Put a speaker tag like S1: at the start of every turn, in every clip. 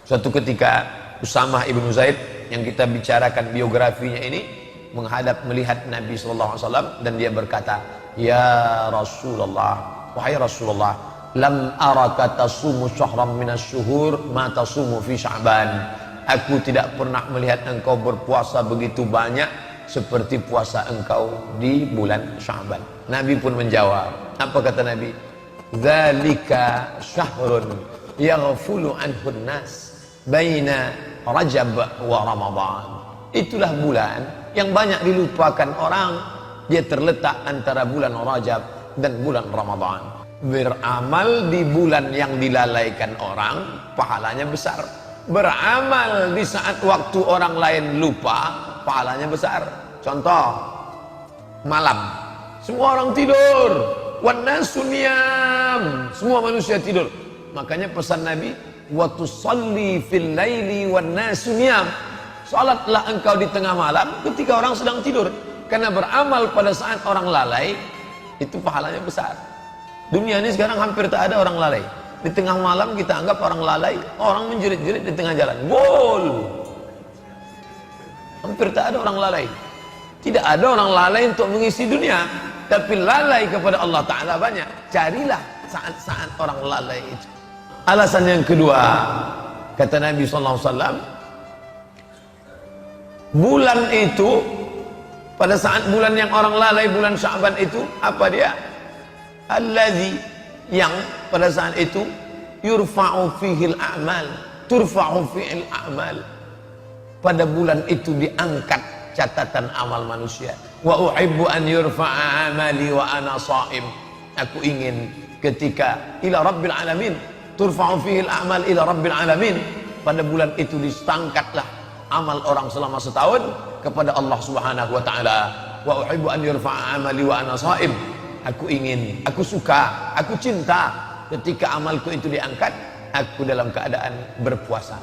S1: Suatu ketika Usamah ibnu Zaid yang kita bicarakan biografinya ini melihat Nabi SAW dan dia berkata, "Ya Rasulullah, wahai Rasulullah, lam araka tasumu syahram minas syuhur ma tasumu fi Sya'ban." Aku tidak pernah melihat engkau berpuasa begitu banyak seperti puasa engkau di bulan Sya'ban. Nabi pun menjawab. Apa kata Nabi? "Dzalika syahrun yaghfulu anhu an-nas baina Rajab wa Ramadan." Itulah bulan yang banyak dilupakan orang. Dia terletak antara bulan Rajab dan bulan Ramadan. Beramal di bulan yang dilalaikan orang, pahalanya besar. Beramal di saat waktu orang lain lupa, pahalanya besar. Contoh, malam semua orang tidur, wan nasu niyam, semua manusia tidur. Makanya pesan Nabi, wa tusalli fil laili wan nasu niyam. Salatlah engkau di tengah malam ketika orang sedang tidur. Karena beramal pada saat orang lalai itu pahalanya besar. Dunia ini sekarang hampir tak ada orang lalai. Di tengah malam kita anggap orang lalai, orang menjerit-jerit di tengah jalan. Gol. Hampir tak ada orang lalai. Tidak ada orang lalai untuk mengisi dunia, tapi lalai kepada Allah Ta'ala banyak. Carilah saat-saat orang lalai itu. Alasan yang kedua, kata Nabi SAW, bulan itu, pada saat bulan yang orang lalai, bulan Sya'ban itu, apa dia? Allazi, yang pada saat itu yurfa'u fihil a'mal, turfa'u fihil a'mal. Pada bulan itu diangkat catatan amal manusia. Wa uhibbu an yurfa'a amali wa ana sha'im. Aku ingin ketika ila rabbil alamin, turfa'u fihil a'mal ila rabbil alamin. Pada bulan itu disangkatlah amal orang selama setahun kepada Allah Subhanahu wa taala. Wa uhibbu an yurfa'a amali wa ana sha'im. Aku ingin, aku suka, aku cinta ketika amalku itu diangkat, aku dalam keadaan berpuasa.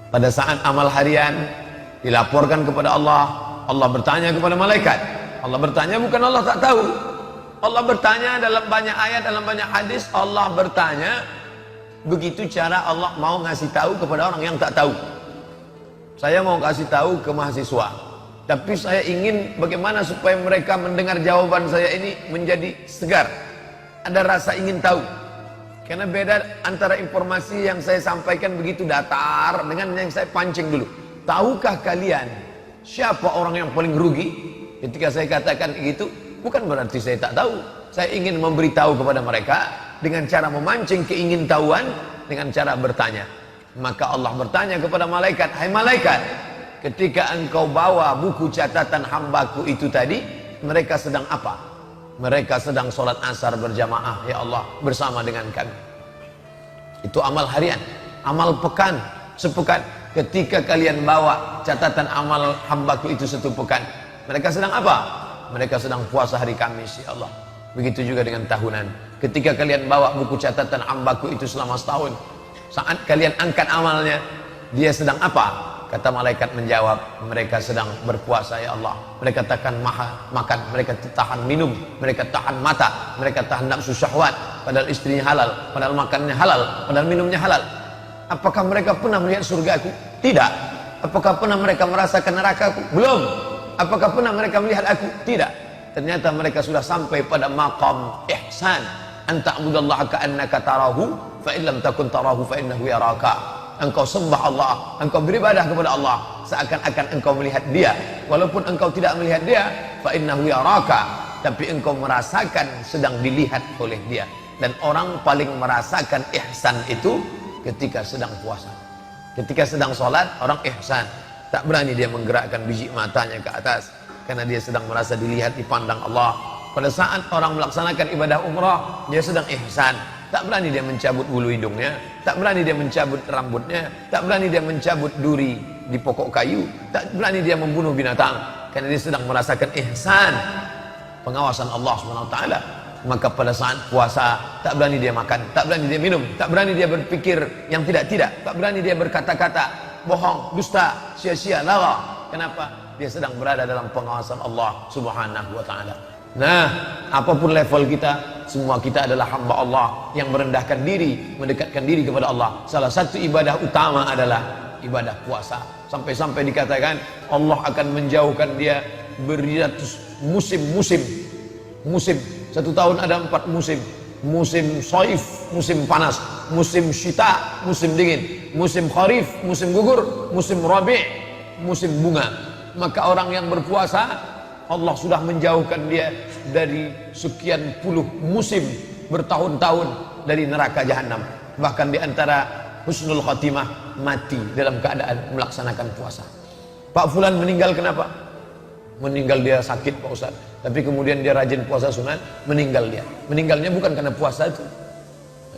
S1: Pada saat amal harian dilaporkan kepada Allah, Allah bertanya kepada malaikat. Allah bertanya, bukan Allah tak tahu. Allah bertanya dalam banyak ayat, dalam banyak hadis. Allah bertanya, begitu cara Allah mau ngasih tahu kepada orang yang tak tahu. Saya mau kasih tahu ke mahasiswa, tapi saya ingin bagaimana supaya mereka mendengar jawaban saya ini menjadi segar. Ada rasa ingin tahu. Karena beda antara informasi yang saya sampaikan begitu datar dengan yang saya pancing dulu. Tahukah kalian siapa orang yang paling rugi? Ketika saya katakan begitu, bukan berarti saya tak tahu. Saya ingin memberitahu kepada mereka dengan cara memancing keingintahuan, dengan cara bertanya. Maka Allah bertanya kepada malaikat, "Hai malaikat, ketika engkau bawa buku catatan hambaku itu tadi, mereka sedang apa?" Mereka sedang sholat asar berjamaah, ya Allah, bersama dengan kami. Itu amal harian. Amal pekan, sepekan. Ketika kalian bawa catatan amal hambaku itu satu pekan, mereka sedang apa? Mereka sedang puasa hari Kamis, ya Allah. Begitu juga dengan tahunan. Ketika kalian bawa buku catatan hambaku itu selama setahun, saat kalian angkat amalnya, dia sedang apa? Kata malaikat menjawab, mereka sedang berpuasa, ya Allah. Mereka tahan makan, mereka tahan minum, mereka tahan mata, mereka tahan nafsu syahwat. Padahal istrinya halal, padahal makannya halal, padahal minumnya halal. Apakah mereka pernah melihat surgaku? Tidak. Apakah pernah mereka merasakan nerakaku? Belum. Apakah pernah mereka melihat aku? Tidak. Ternyata mereka sudah sampai pada maqam ihsan. Anta'budallaha ka'annaka tarahu, fa illam takun tarahu fa innahu yaraka. Engkau sembah Allah, engkau beribadah kepada Allah seakan-akan engkau melihat dia, walaupun engkau tidak melihat dia, fa innahu yaraka, tapi engkau merasakan sedang dilihat oleh dia. Dan orang paling merasakan ihsan itu ketika sedang puasa. Ketika sedang sholat, orang ihsan, tak berani dia menggerakkan biji matanya ke atas karena dia sedang merasa dilihat, dipandang Allah. Pada saat orang melaksanakan ibadah umrah, dia sedang ihsan. Tak berani dia mencabut bulu hidungnya, tak berani dia mencabut rambutnya, tak berani dia mencabut duri di pokok kayu, tak berani dia membunuh binatang, karena dia sedang merasakan ihsan, pengawasan Allah SWT. Maka pada saat puasa, tak berani dia makan, tak berani dia minum, tak berani dia berpikir yang tidak-tidak, tak berani dia berkata-kata bohong, dusta, sia-sia, lara. Kenapa? Dia sedang berada dalam pengawasan Allah Subhanahu wa ta'ala. Nah, apapun level kita, semua kita adalah hamba Allah yang merendahkan diri, mendekatkan diri kepada Allah. Salah satu ibadah utama adalah ibadah puasa. Sampai-sampai dikatakan Allah akan menjauhkan dia beratus musim. Satu tahun ada 4 musim. Musim saif, musim panas. Musim syita, musim dingin. Musim kharif, musim gugur. Musim rabi', musim bunga. Maka orang yang berpuasa, Allah sudah menjauhkan dia dari sekian puluh musim, bertahun-tahun dari neraka jahanam. Bahkan di antara husnul khatimah, mati dalam keadaan melaksanakan puasa. Pak Fulan meninggal kenapa? Meninggal dia sakit Pak Ustaz, tapi kemudian dia rajin puasa sunat, meninggal dia. Meninggalnya bukan karena puasa itu.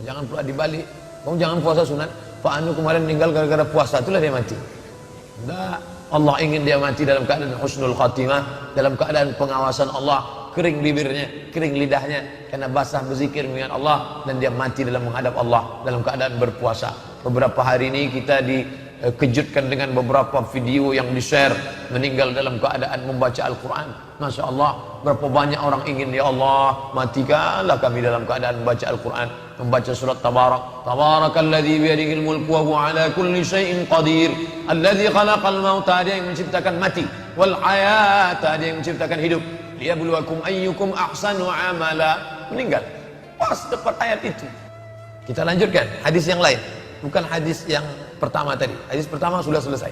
S1: Jangan pula dibalik, kamu jangan puasa sunat, Pak Anu kemarin meninggal gara-gara puasa, itulah dia mati. Enggak, Allah ingin dia mati dalam keadaan husnul khatimah, dalam keadaan pengawasan Allah, kering bibirnya, kering lidahnya, karena basah berzikir mengingat Allah, dan dia mati dalam menghadap Allah dalam keadaan berpuasa. Beberapa hari ini kita dikejutkan dengan beberapa video yang di-share meninggal dalam keadaan membaca Al-Quran. Masya Allah, berapa banyak orang ingin, ya Allah matikanlah kami dalam keadaan membaca Al-Quran, membaca surat Tabarak. Tabarakalladzi biyadihil mulku wa huwa ala kulli syai'in qadir, alladzi khalaqal mauta, dia yang menciptakan mati, wal hayata, dia yang menciptakan hidup, liyabluwakum ayyukum ahsanu amala. Meninggal pas tepat ayat itu. Kita lanjutkan hadis yang lain, bukan hadis yang pertama tadi. Hadis pertama sudah selesai.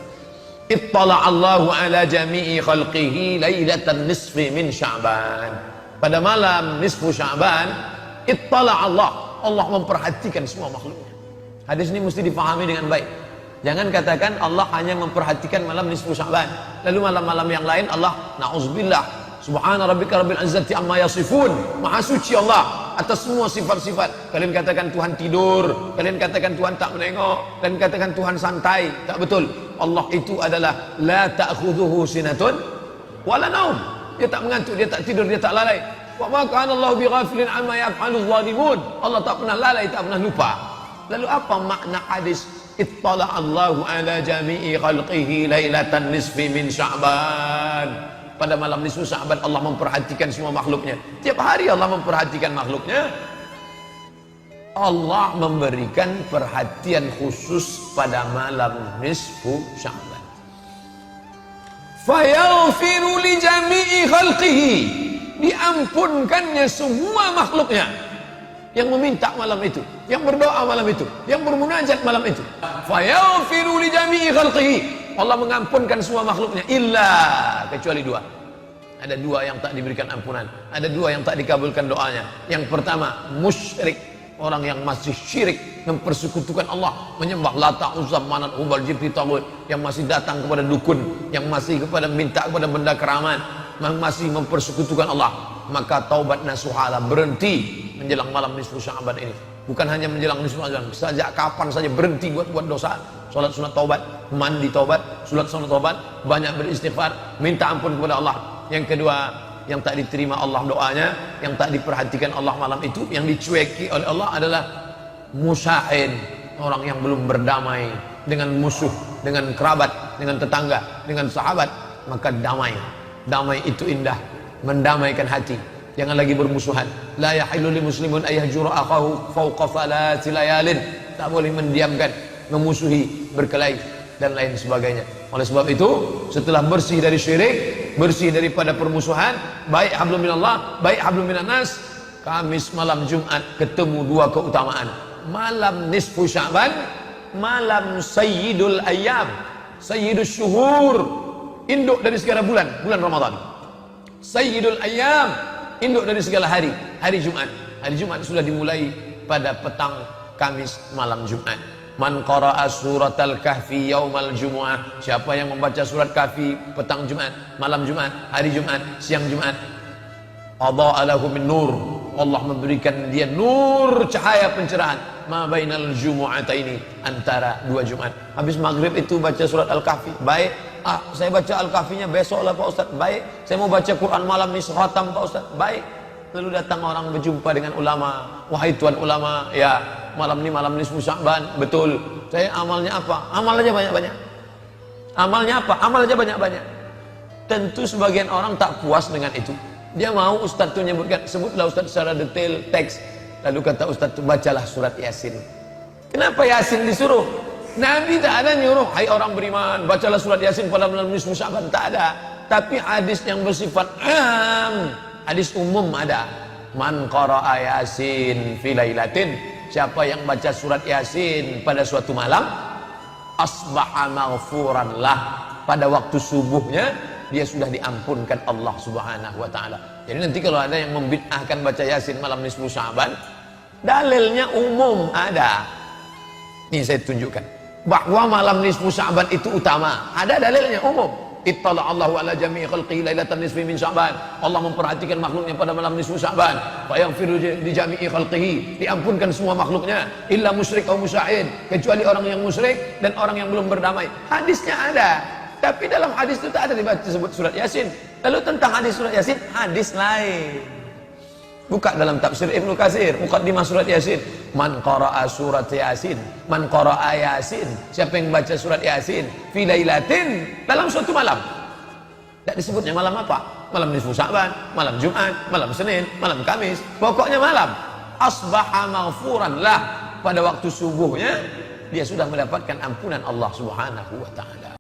S1: Ittala Allahu ala jami'i khalqihi lailatan nisfi min Sya'ban. Pada malam nisfu Sya'ban, ittala Allah memperhatikan semua makhluknya. Hadis ini mesti dipahami dengan baik. Jangan katakan Allah hanya memperhatikan malam nisfu Sya'ban, lalu malam-malam yang lain Allah, na'udzubillah, subhana rabbika rabbil izzati amma yasifun, maha suci Allah atas semua sifat-sifat. Kalian katakan Tuhan tidur, kalian katakan Tuhan tak menengok, kalian katakan Tuhan santai. Tak betul. Allah itu adalah la ta'khudhuhu sinatun wala naum. Dia tak mengantuk, dia tak tidur, dia tak lalai. Wa ma kana Allahu bighafilin amma yaf'alu adh-dhalimun. Allah tak pernah lalai, tak pernah lupa. Lalu apa makna hadis ittala Allahu ala jami'i khalqihi lailatan nisfi min Sya'ban? Pada malam nisfu Sya'ban Allah memperhatikan semua makhluknya. Tiap hari Allah memperhatikan makhluknya. Allah memberikan perhatian khusus pada malam nisfu Sya'ban. Fayaghfiru li jami'i khalqihi, diampunkannya semua makhluknya yang meminta malam itu, yang berdoa malam itu, yang bermunajat malam itu. Fayaghfiru li jami'i khalqihi, Allah mengampunkan semua makhluknya, illa, kecuali 2. Ada 2 yang tak diberikan ampunan, ada 2 yang tak dikabulkan doanya. Yang pertama, musyrik, orang yang masih syirik, mempersekutukan Allah, menyembah Lata, Uzza, Manat, Hubal, Jibri, Taghut, yang masih datang kepada dukun, yang masih kepada minta kepada benda keramat, yang masih mempersekutukan Allah. Maka taubat nasuhala, berhenti menjelang malam nisfu Sya'ban ini. Bukan hanya menjelang nisfu Sya'ban, sejak kapan saja berhenti buat dosa. Salat sunat taubat, mandi taubat, salat sunat taubat, banyak beristighfar, minta ampun kepada Allah. Yang kedua, yang tak diterima Allah doanya, yang tak diperhatikan Allah malam itu, yang dicueki oleh Allah adalah musa'in, orang yang belum berdamai dengan musuh, dengan kerabat, dengan tetangga, dengan sahabat. Maka damai itu indah, mendamaikan hati. Jangan lagi bermusuhan. La yahillu lil muslimun ayyahjura akhahu fawqa thalathi layalin. Tak boleh mendiamkan, memusuhi, berkelahi dan lain sebagainya. Oleh sebab itu, setelah bersih dari syirik, bersih daripada permusuhan, baik hablum minallah, baik hablum minanas, Kamis malam Jumat ketemu 2 keutamaan. Malam nisfu Sya'ban, malam sayyidul ayyam, sayyidul syuhur, induk dari segala bulan Ramadan. Sayyidul ayyam, induk dari segala hari Jumat. Hari Jumat sudah dimulai pada petang Kamis malam Jumat. Man qara'a suratal kahfi yaumal jumu'ah, siapa yang membaca surat kahfi petang Jumat, malam Jumat, hari Jumat, siang Jumat, adha'a lahu min nur, Allah memberikan dia nur, cahaya pencerahan, ma bainal jumu'ataini, antara 2 Jumat. Habis maghrib itu baca surat al-kahfi, baik. Saya baca al-kahfinya besok lah Pak Ustaz, baik. Saya mau baca Quran malam ini khatam Pak Ustaz, baik. Lalu datang orang berjumpa dengan ulama, wahai tuan ulama, ya malam nisfu Sya'ban, betul. Saya amalnya apa? Amal aja banyak-banyak. Amalnya apa? Amal aja banyak-banyak. Tentu sebagian orang tak puas dengan itu. Dia mau ustaz itu menyebutkan, sebutlah ustaz secara detail teks. Lalu kata ustaz itu, bacalah surat Yasin. Kenapa Yasin disuruh? Nabi tak ada nyuruh, hai orang beriman, bacalah surat Yasin pada malam nisfu Sya'ban, tak ada. Tapi hadis yang bersifat am, hadis umum ada. Man qara'a Yasin fi lailatin, siapa yang baca surat Yasin pada suatu malam, asbaha maghfuran lah, pada waktu subuhnya dia sudah diampunkan Allah Subhanahu wa taala. Jadi nanti kalau ada yang membid'ahkan baca Yasin malam nisfu Sya'ban, dalilnya umum ada. Ini saya tunjukkan bahwa malam nisfu Sya'ban itu utama. Ada dalilnya umum. Ittala Allahu ala jami'i khalqihi lailatan nisfi min Sya'ban. Allah memperhatikan makhluknya pada malam nisfu Sya'ban. Fa yaghfiru li jami'i khalqihi, diampunkan semua makhluknya, illa musyrik atau musyahid, kecuali orang yang musyrik dan orang yang belum berdamai. Hadisnya ada. Tapi dalam hadis itu tak ada disebut surat Yasin. Lalu tentang hadis surat Yasin, hadis lain. Buka dalam tafsir Ibnu Katsir, muqaddimah surat Yasin. Man qara'a surat Yasin, man qara'a Yasin, siapa yang baca surat Yasin fi lailatin, dalam suatu malam. Tak disebutnya malam apa? Malam nisfu Sya'ban, malam Jumat, malam Senin, malam Kamis. Pokoknya malam. Asbaha maghfuran lah, pada waktu subuhnya dia sudah mendapatkan ampunan Allah Subhanahu wa taala.